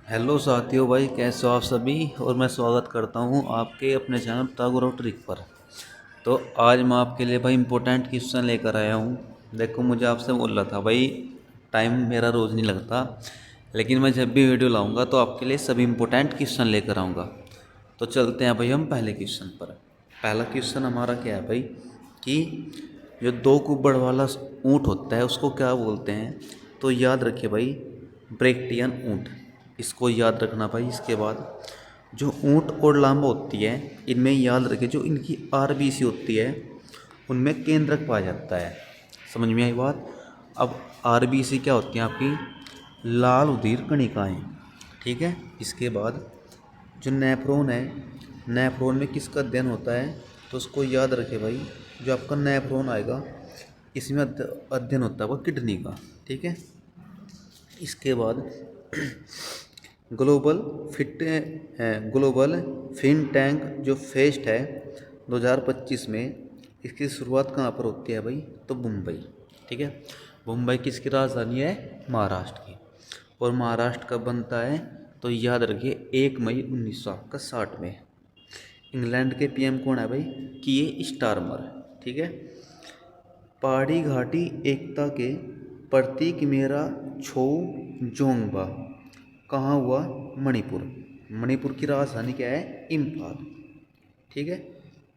Hello साथियों भाई, कैसे हो आप सभी। और मैं स्वागत करता हूं आपके अपने चैनल टागोर और ट्रिक पर। तो आज मैं आपके लिए भाई इंपॉर्टेंट क्वेश्चन लेकर आया हूं। देखो, मुझे आपसे बोल रहा था भाई, टाइम मेरा रोज़ नहीं लगता, लेकिन मैं जब भी वीडियो लाऊंगा तो आपके लिए सभी इंपॉर्टेंट क्वेश्चन लेकर आऊँगा। तो चलते हैं भाई हम पहले क्वेश्चन पर। पहला क्वेश्चन हमारा क्या है भाई कि जो दो कुब्बड़ वाला ऊँट होता है उसको क्या बोलते हैं। तो याद रखिए भाई, ब्रेक्टियन ऊँट, इसको याद रखना भाई। इसके बाद जो ऊँट और लामा होती है, इनमें याद रखिए जो इनकी आरबीसी होती है उनमें केंद्रक पाया जाता है। समझ में आई बात। अब आरबीसी क्या होती हैं आपकी, लाल उदीर कणिकाएँ। ठीक है। इसके बाद जो नेफ्रॉन है, नेफ्रॉन में किसका अध्ययन होता है, तो उसको याद रखे भाई। जो आपका नेफ्रॉन आएगा इसमें अध्ययन होता है वो किडनी का। ठीक है। इसके बाद global fit global fintech जो फेस्ट है 2025 में, इसकी शुरुआत कहाँ पर होती है भाई, तो मुंबई। ठीक है। मुंबई किसकी राजधानी है, महाराष्ट्र की। और महाराष्ट्र कब बनता है, तो याद रखिए 1 मई 1960 में। इंग्लैंड के पीएम कौन है भाई, किए स्टारमर। ठीक है। पहाड़ी घाटी एकता के प्रतीक मेरा छो जोंगबा कहाँ हुआ, मणिपुर। मणिपुर की राजधानी क्या है, इम्फाल। ठीक है।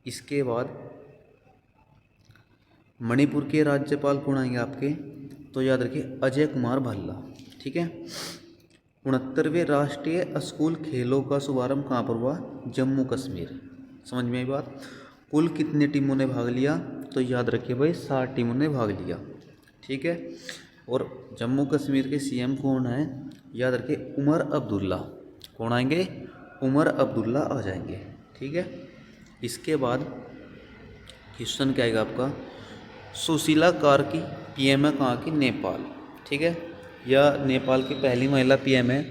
इसके बाद मणिपुर के राज्यपाल कौन आएंगे आपके, तो याद रखिए अजय कुमार भल्ला। ठीक है। 69वें राष्ट्रीय स्कूल खेलों का शुभारंभ कहाँ पर हुआ, जम्मू कश्मीर। समझ में आई बात। कुल कितनी टीमों ने भाग लिया, तो याद रखिए भाई 60 टीमों ने भाग लिया। ठीक है। और जम्मू कश्मीर के सीएम कौन है, याद रखिए उमर अब्दुल्ला। कौन आएंगे, उमर अब्दुल्ला आ जाएंगे। ठीक है। इसके बाद क्वेश्चन क्या आएगा आपका, सुशीला कार्की पीएम है कहाँ की, नेपाल। ठीक है। यह नेपाल की पहली महिला पीएम है।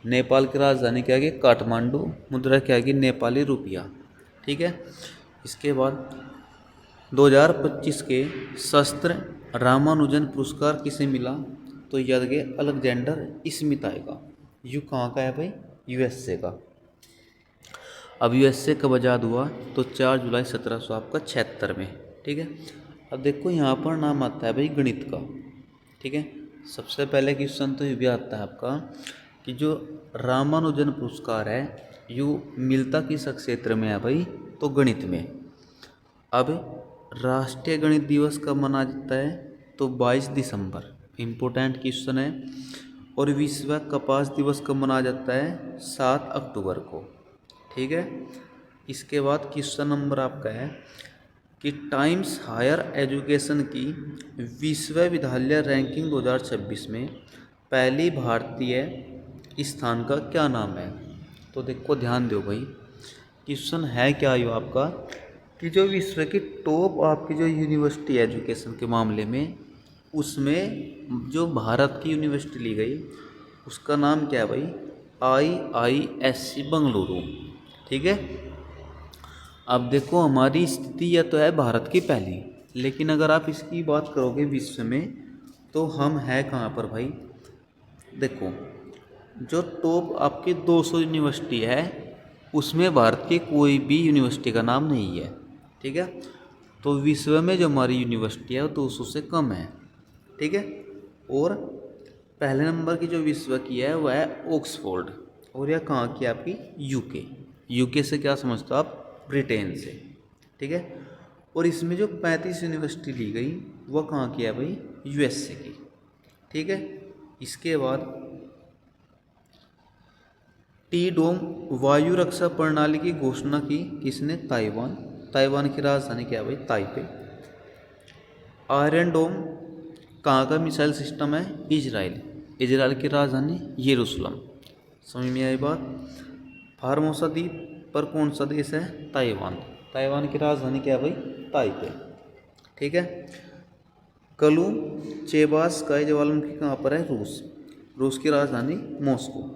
नेपाल की राजधानी क्या है, काठमांडू। मुद्रा क्या है, नेपाली रुपया। ठीक है। इसके बाद 2025 के शस्त्र रामानुजन पुरस्कार किसे मिला, तो याद रखिए अलेक्जेंडर स्मिथ आएगा। यू कहाँ का है भाई, यूएसए का। अब यूएसए कब आज़ाद हुआ, तो 4 जुलाई 1700 आपका 76 में। ठीक है। अब देखो यहाँ पर नाम आता है भाई गणित का। ठीक है। सबसे पहले क्वेश्चन तो ये भी आता है आपका कि जो रामानुजन पुरस्कार है यू मिलता किस क्षेत्र में है भाई, तो गणित में। अब राष्ट्रीय गणित दिवस कब मनाया जाता है, तो 22 दिसंबर। इम्पोर्टेंट क्वेश्चन है। और विश्व कपास दिवस कब मनाया जाता है, 7 अक्टूबर को। ठीक है। इसके बाद क्वेश्चन नंबर आपका है कि टाइम्स हायर एजुकेशन की विश्वविद्यालय रैंकिंग 2026 में पहली भारतीय स्थान का क्या नाम है। तो देखो ध्यान दो भाई, क्वेश्चन है क्या यो आपका कि जो विश्व की टॉप आपकी जो यूनिवर्सिटी है एजुकेशन के मामले में, उसमें जो भारत की यूनिवर्सिटी ली गई उसका नाम क्या है भाई, IISc बंगलुरु। ठीक है। अब देखो हमारी स्थिति यह तो है भारत की पहली, लेकिन अगर आप इसकी बात करोगे विश्व में तो हम है कहाँ पर भाई। देखो जो टॉप आपकी 200 यूनिवर्सिटी है उसमें भारत की कोई भी यूनिवर्सिटी का नाम नहीं है। ठीक है। तो विश्व में जो हमारी यूनिवर्सिटी है वो 200 से कम है। ठीक है। और पहले नंबर की जो विश्व की है वह है ऑक्सफोर्ड। और यह कहाँ की है आपकी, यूके। यूके से क्या समझते हो आप, ब्रिटेन से। ठीक है। और इसमें जो 35 यूनिवर्सिटी ली गई वह कहाँ की है भाई, यूएसए की। ठीक है। इसके बाद टी डोम वायु रक्षा प्रणाली की घोषणा की किसने, ताइवान। ताइवान की राजधानी क्या है भाई, ताइपे। आयरन डोम कहाँ का मिसाइल सिस्टम है, इजराइल। इजराइल की राजधानी यरूशलेम। समझ में आई बात। फार्मोसा द्वीप पर कौन सा देश है, ताइवान। ताइवान की राजधानी क्या है भाई, ताइपे। ठीक है। कलू चेबास का ज्वालामुखी कहाँ पर है, रूस। रूस की राजधानी मॉस्को।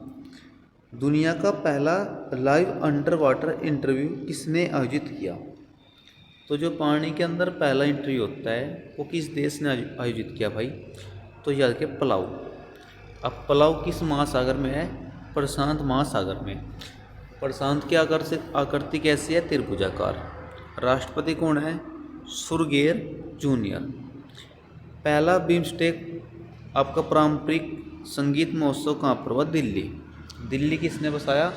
दुनिया का पहला लाइव अंडर वाटर इंटरव्यू किसने आयोजित किया। तो जो पानी के अंदर पहला इंटरव्यू होता है वो किस देश ने आयोजित किया भाई, तो याद रखिए पलाऊ। अब पलाऊ किस महासागर में है, प्रशांत महासागर में। प्रशांत की आकृति कैसी है? त्रिभुजाकार। राष्ट्रपति कौन है? सुरगेर जूनियर। पहला बिम्स्टेक आपका पारंपरिक संगीत महोत्सव कहाँ पर हुआ? दिल्ली। दिल्ली किसने बसाया?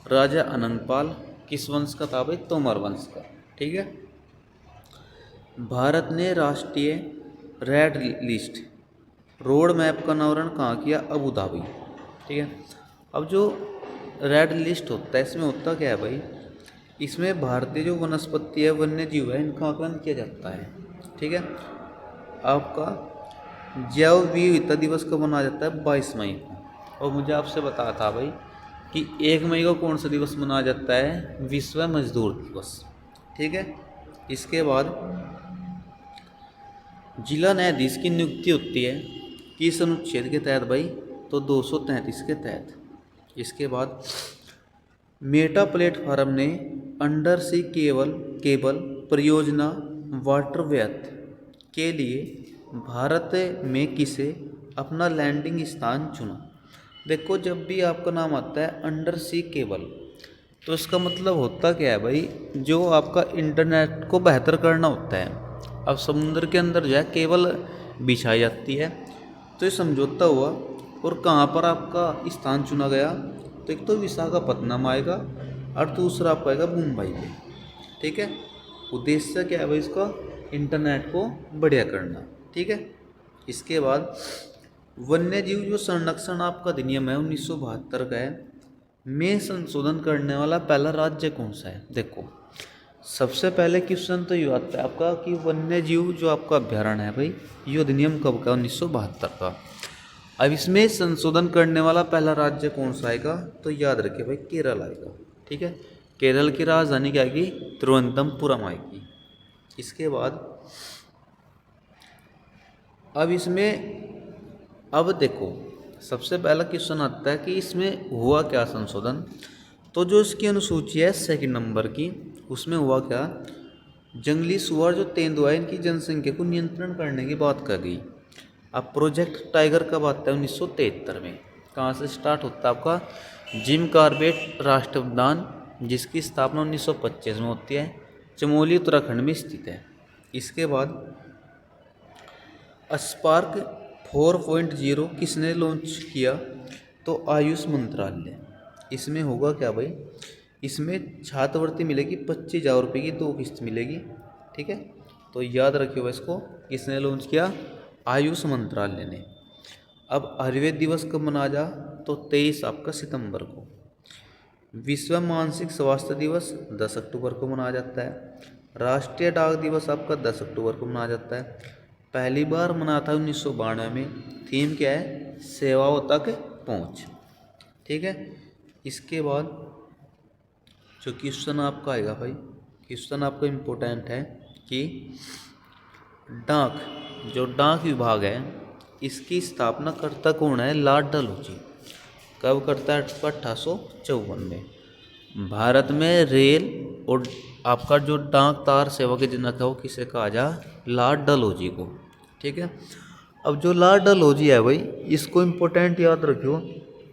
राजा अनंगपाल। किस वंश का था भाई? तोमर वंश का। ठीक है। भारत ने राष्ट्रीय रेड लिस्ट रोड मैप का अनावरण कहाँ किया? Abu Dhabi. ठीक है। अब जो रेड लिस्ट होता है इसमें होता क्या है भाई? इसमें भारतीय जो वनस्पति है, वन्य जीव है, इनका आकलन किया जाता है। ठीक है। आपका जैव विविधता दिवस कब मनाया जाता है? 22 मई को। और मुझे आपसे बताया था भाई कि 1 मई को कौन सा दिवस मनाया जाता है? विश्व मजदूर दिवस। ठीक है। इसके बाद जिला न्यायाधीश की नियुक्ति होती है किस अनुच्छेद के तहत भाई? तो 233 के तहत। इसके बाद मेटा प्लेटफार्म ने अंडर सी केबल परियोजना वाटरवेथ के लिए भारत में किसे अपना लैंडिंग स्थान चुना? देखो, जब भी आपका नाम आता है अंडर सी केबल, तो इसका मतलब होता क्या है भाई? जो आपका इंटरनेट को बेहतर करना होता है। अब समुद्र के अंदर जो है केबल बिछाई जाती है, तो ये समझौता हुआ। और कहाँ पर आपका स्थान चुना गया? तो एक तो विशाखापत्तनम आएगा और दूसरा आपका आएगा मुंबई में। ठीक है। उद्देश्य क्या है भाई इसका? इंटरनेट को बढ़िया करना। ठीक है। इसके बाद वन्य जीव जो संरक्षण आपका अधिनियम है 1972 का है, में संशोधन करने वाला पहला राज्य कौन सा है? देखो, सबसे पहले क्वेश्चन तो ये आता है आपका कि वन्य जीव जो आपका अभ्यारण्य है भाई, ये अधिनियम कब का? 1972 का। अब इसमें संशोधन करने वाला पहला राज्य कौन सा आएगा? तो याद रखिए भाई, केरल आएगा। ठीक है। केरल की राजधानी क्या आएगी? तिरुवनंतपुरम आएगी। इसके बाद अब इसमें अब देखो, सबसे पहला क्वेश्चन आता है कि इसमें हुआ क्या संशोधन? तो जो इसकी अनुसूची है 2 नंबर की, उसमें हुआ क्या? जंगली सुअर जो तेंदुआ है, इनकी जनसंख्या को नियंत्रण करने की बात कर गई। अब प्रोजेक्ट टाइगर कब आता है? 1973 में। कहाँ से स्टार्ट होता है आपका? जिम कॉर्बेट राष्ट्रीय उद्यान, जिसकी स्थापना 1925 में होती है, चमोली उत्तराखंड में स्थित है। इसके बाद स्पार्क 4.0 किसने लॉन्च किया? तो आयुष मंत्रालय। इसमें होगा क्या भाई? इसमें छात्रवृत्ति मिलेगी 25,000 रुपये की, 2 किस्त मिलेगी। ठीक है। तो याद रखिएगा इसको, किसने लॉन्च किया? आयुष मंत्रालय ने। अब आयुर्वेद दिवस कब मनाया जा? तो 23 आपका सितंबर को। विश्व मानसिक स्वास्थ्य दिवस 10 अक्टूबर को मनाया जाता है। राष्ट्रीय डाक दिवस आपका 10 अक्टूबर को मनाया जाता है। पहली बार मना था 1992 में। थीम क्या है? सेवाओं तक पहुँच। ठीक है। इसके बाद जो क्वेश्चन आपका आएगा भाई, क्वेश्चन आपका इम्पोर्टेंट है कि जो डाक विभाग है, इसकी स्थापना करता कौन है? लॉर्ड डलहौजी। कब करता है? 1854 में। भारत में रेल और आपका जो डाक तार सेवा के जनक है वो किसे कहा जा? लॉर्ड डलहौजी को। ठीक है। अब जो लॉर्ड डलहौजी है भाई, इसको इम्पोर्टेंट याद रखियो।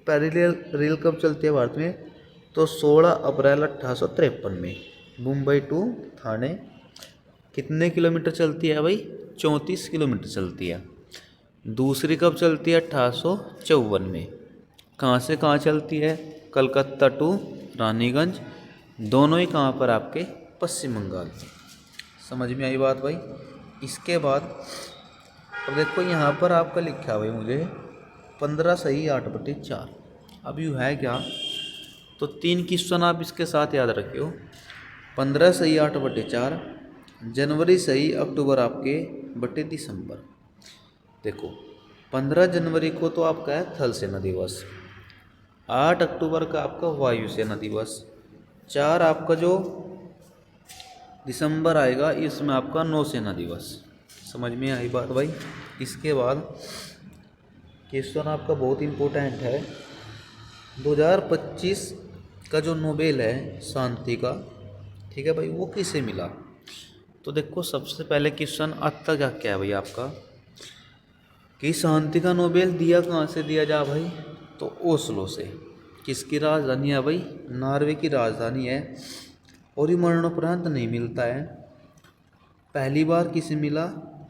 पहली रेल कब चलती है भारत में? तो 16 अप्रैल 1853 में, मुंबई टू थाने। कितने किलोमीटर चलती है भाई? 34 किलोमीटर चलती है। दूसरी कब चलती है? 1854 में। कहाँ से कहाँ चलती है? कलकत्ता टू रानीगंज। दोनों ही कहाँ पर? आपके पश्चिम बंगाल। समझ में आई बात भाई? इसके बाद अब देखो, यहाँ पर आपका लिखा हुआ है मुझे 15 सही 8/4। अब यू है क्या? तो 3 क्वेश्चन आप इसके साथ याद रखियो। 15 सही 8/4, जनवरी सही अक्टूबर आपके बटे दिसंबर। देखो, 15 जनवरी को तो आपका है थल सेना दिवस, 8 अक्टूबर का आपका वायुसेना दिवस, 4 आपका जो दिसंबर आएगा इसमें आपका नौसेना दिवस। समझ में आई बात भाई? इसके बाद क्वेश्चन आपका बहुत इम्पोर्टेंट है। 2025 का जो नोबेल है शांति का, ठीक है भाई, वो किसे मिला? तो देखो, सबसे पहले क्वेश्चन आता क्या है भाई आपका कि शांति का नोबेल दिया कहाँ से दिया जा भाई? तो ओस्लो से। किसकी राजधानी है भाई? नॉर्वे की राजधानी है। और ये मरणोपरांत नहीं मिलता है। पहली बार किसे मिला?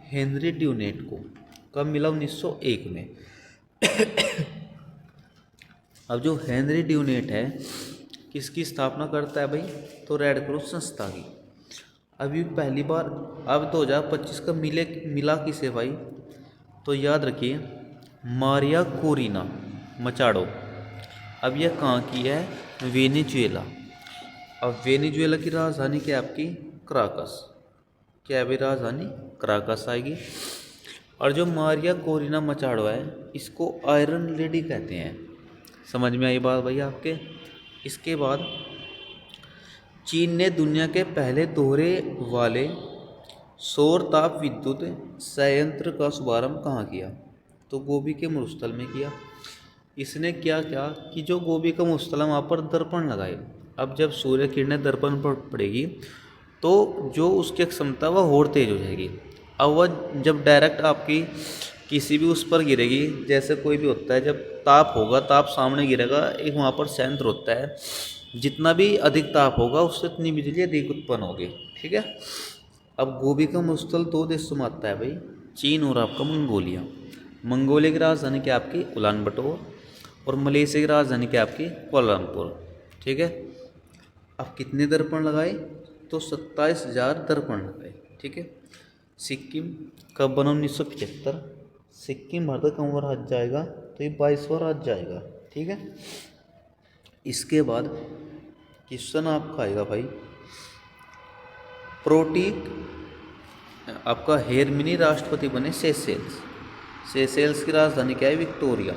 हेनरी ड्यूनेट को। कब मिला? 1901 में। अब जो हेनरी ड्यूनेट है किसकी स्थापना करता है भाई? तो रेड क्रॉस संस्था की। अभी पहली बार अब 2025 का मिला किसे भाई? तो याद रखिए, मारिया कोरिना मचाडो। अब यह कहाँ की है? वेनेजुएला। अब वेनेजुएला की राजधानी क्या है आपकी? क्राकस। क्या है भाई राजधानी? क्राकस आएगी। और जो मारिया कोरिना मचाडो है इसको आयरन लेडी कहते हैं। समझ में आई बात भैया आपके? इसके बाद चीन ने दुनिया के पहले दोहरे वाले सौर ताप विद्युत संयंत्र का शुभारंभ कहाँ किया? तो गोबी के मरुस्थल में किया। इसने क्या किया कि जो गोबी का मरुस्थल है वहाँ पर दर्पण लगाए। अब जब सूर्य किरणें दर्पण पर पड़ेगी तो जो उसकी क्षमता वह और तेज हो जाएगी। अब वह जब डायरेक्ट आपकी किसी भी उस पर गिरेगी, जैसे कोई भी होता है, जब ताप होगा, ताप सामने गिरेगा, एक वहाँ पर संयंत्र होता है, जितना भी अधिक ताप होगा उससे उतनी बिजली अधिक उत्पन्न होगी। ठीक है। अब गोबी का मरुस्थल दो देशों में आता है भाई, चीन और आपका मंगोलिया। मंगोलिया की राजधानी क्या आपकी? उलान बटोर। और मलेशिया की राजधानी क्या आपकी? कुआलालंपुर। ठीक है। अब कितने दर्पण लगाए? तो 27,000 दर्पण लगाए। ठीक है। सिक्किम कब बना? 1975। सिक्किम भारत का कौन राज्य जाएगा? तो ये 22वां राज्य जाएगा। ठीक है। इसके बाद क्वेश्चन आपका आएगा भाई, प्रोटीक आपका हेरमिनी राष्ट्रपति बने सेशेल्स। सेशेल्स की राजधानी क्या है? विक्टोरिया।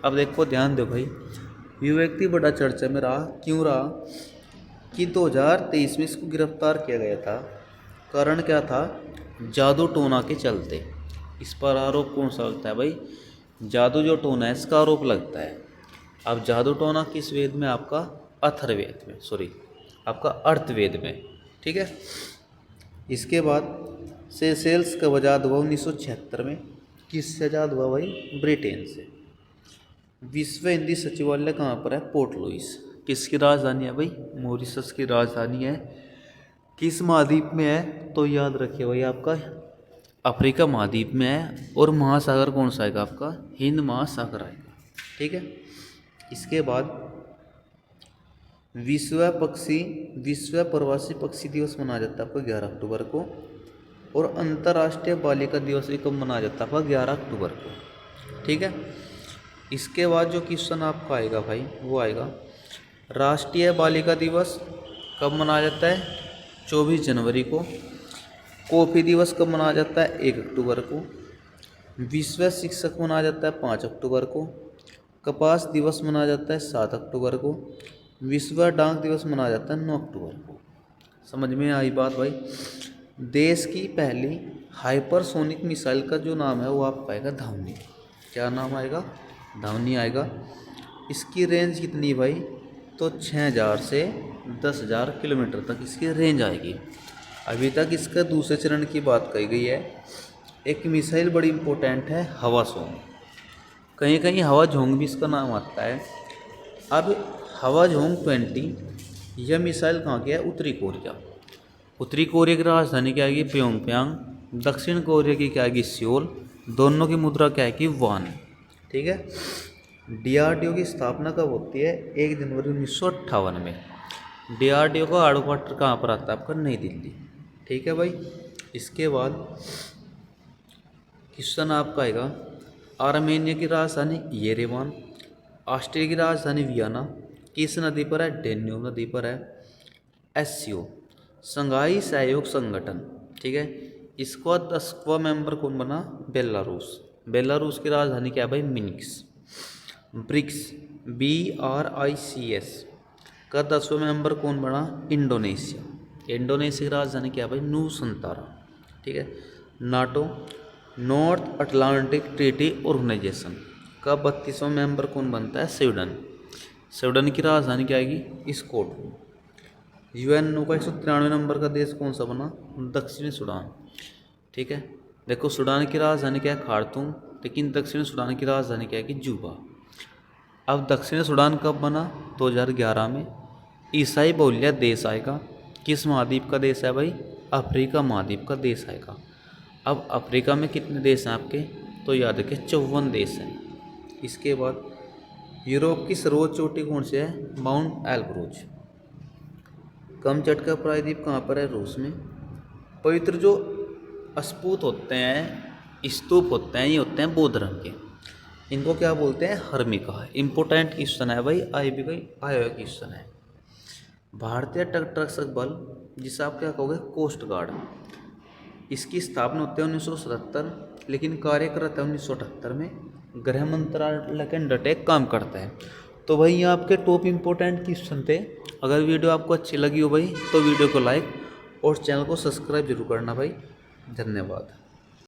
अब देखो ध्यान दो भाई, ये व्यक्ति बड़ा चर्चा में रहा। क्यों रहा? कि 2023 में इसको गिरफ्तार किया गया था। कारण क्या था? जादू टोना के चलते। इस पर आरोप कौन सा लगता है भाई? जादू जो टोना है इसका आरोप लगता है। अब जादू टोना किस वेद में? आपका अथर्ववेद में, सॉरी आपका अर्थवेद में। ठीक है। इसके बाद सेशेल्स कब आज़ाद हुआ? 1976 में। किससे आज़ाद हुआ भाई? ब्रिटेन से। विश्व हिंदी सचिवालय कहाँ पर है? Port Louis. किसकी राजधानी है भाई? मॉरिशस की राजधानी है। किस महाद्वीप में है? तो याद रखिए भाई आपका अफ्रीका महाद्वीप में है। और महासागर कौन सा आएगा आपका? हिंद महासागर आएगा। ठीक है। इसके बाद विश्व प्रवासी पक्षी दिवस मनाया जाता है आपका 11 अक्टूबर को। और अंतर्राष्ट्रीय बालिका दिवस भी कब मनाया जाता है? आपका 11 अक्टूबर को। ठीक है। इसके बाद जो क्वेश्चन आपका आएगा भाई वो आएगा, राष्ट्रीय बालिका दिवस कब मनाया जाता है? 24 जनवरी को। कॉफी दिवस कब मनाया जाता है? 1 अक्टूबर को। विश्व शिक्षक मनाया जाता है 5 अक्टूबर को। कपास दिवस मनाया जाता है 7 अक्टूबर को। विश्व डाक दिवस मनाया जाता है 9 अक्टूबर को। समझ में आई बात भाई? देश की पहली हाइपरसोनिक मिसाइल का जो नाम है वो आपका आएगा धावनी। क्या नाम आएगा? धावनी आएगा। इसकी रेंज कितनी भाई? तो 6,000 से 10,000 किलोमीटर तक इसकी रेंज आएगी। अभी तक इसका दूसरे चरण की बात कही गई है। एक मिसाइल बड़ी इम्पोर्टेंट है, हवा सोंग। कहीं कहीं हवा झोंग भी इसका नाम आता है। अब हवा झोंग 20 यह मिसाइल कहाँ की है? उत्तरी कोरिया। उत्तरी कोरिया की राजधानी क्या आएगी? प्योंगयांग। दक्षिण कोरिया की क्या आएगी? सियोल। दोनों की मुद्रा क्या है कि वान। ठीक है। डीआरडीओ की स्थापना कब होती है? 1 जनवरी 1958 में। डीआरडीओ का हेडक्वार्टर कहाँ पर आता है? आपका नई दिल्ली। ठीक है भाई। इसके बाद क्वेश्चन आपका आएगा, आर्मेनिया की राजधानी येरेवान। ऑस्ट्रिया की राजधानी वियना। किस नदी पर है? डेन्यूब नदी पर है। एससीओ संघाई सहयोग संगठन। ठीक है। इसका 10वां मेंबर कौन बना? बेलारूस। बेलारूस की राजधानी क्या है भाई? मिन्स्क। ब्रिक्स BRICS का 10वां मेंबर कौन बना? इंडोनेशिया। इंडोनेशिया की राजधानी क्या है भाई? नूसंतारा। ठीक है। NATO North Atlantic Treaty Organization का 32वां मेंबर कौन बनता है? स्वीडन। स्वीडन की राजधानी क्या आएगी? स्कॉटलैंड। यूएनओ का 193 नंबर का देश कौन सा बना? दक्षिणी सूडान। ठीक है। देखो सूडान की राजधानी क्या है? खार्तूम। लेकिन दक्षिण सूडान की राजधानी क्या है कि जूबा। अब दक्षिण सूडान कब बना? 2011 में। ईसाई बहुल्य देश आएगा। किस महाद्वीप का देश है भाई? अफ्रीका महाद्वीप का देश आएगा। अब अफ्रीका में कितने देश हैं आपके? तो याद रखिए 54 देश हैं। इसके बाद यूरोप की सर्वोच्च चोटी कौन सी है? Mount Elburz. कमचटका प्रायद्वीप कहाँ पर है? रूस में। पवित्र जो स्पूत होते हैं, स्तूप होते हैं, ये होते हैं बौद्ध धर्म के। इनको क्या बोलते हैं? हर्मिका। इंपोर्टेंट क्वेश्चन है भाई, आया हुआ क्वेश्चन है। भारतीय तटरक्षक बल, जिसे आप क्या कहोगे? Coast guard. इसकी स्थापना होती है 1977, लेकिन कार्य करता है 1978 में। गृह मंत्रालय के अंडरटेक काम करता है। तो भाई ये आपके टॉप इंपोर्टेंट क्वेश्चन थे। अगर वीडियो आपको अच्छी लगी हो भाई तो वीडियो को लाइक और चैनल को सब्सक्राइब जरूर करना भाई। धन्यवाद।